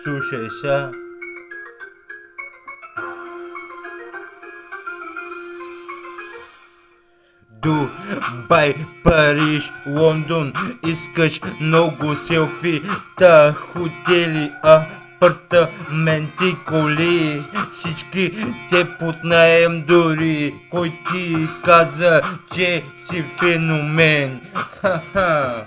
Слушай са. Дубай, Париж, Лондон, искаш много селфита, хотели, апартаменти, коли, всички те под наем дори. Кой ти каза, че си феномен? Ха-ха.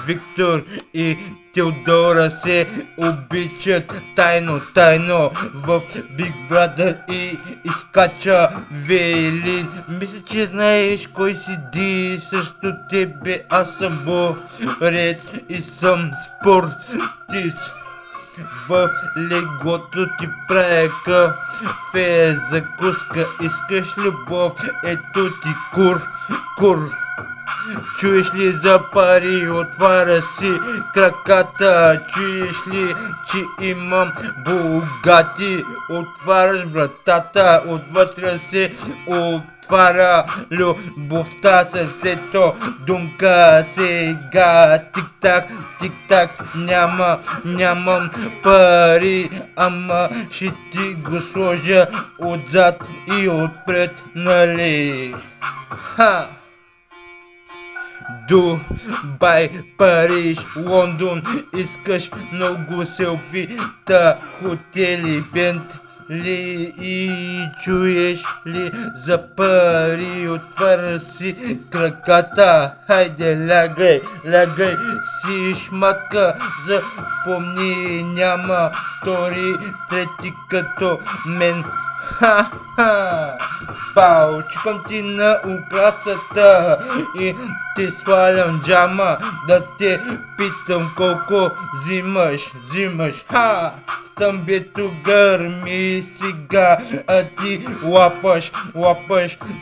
Виктор и Теодора се обичат тайно в Big Brother и изкача Велин. Мисля, че знаеш кой седи също тебе. Аз съм борец и съм спортист. В леглото ти правя кафе, закуска, искаш любов, ето ти кур. Чуеш ли за пари, отваря си краката. Чуеш ли, че имам богати, отваряш вратата, отвътре се отваря любовта, сърцето думка сега. Тик-так, нямам пари, ама ще ти го сложа отзад и отпред, нали? Ха! Дубай, Париж, Лондон, искаш много селфита, хотели, Бентли и чуеш ли за пари, отваря си краката. Хайде, лягай си шматка, запомни, няма втори, трети като мен. Ха-ха! Бау, чукам ти на украсата и ти свалям джама, да те питам колко взимаш. Ха! Стъмбето гърми сега, а ти лапаш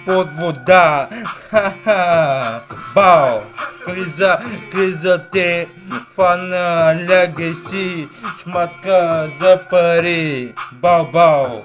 под вода. Ха-ха! Бау! Криза те фана, лягай си шматка за пари. Бау!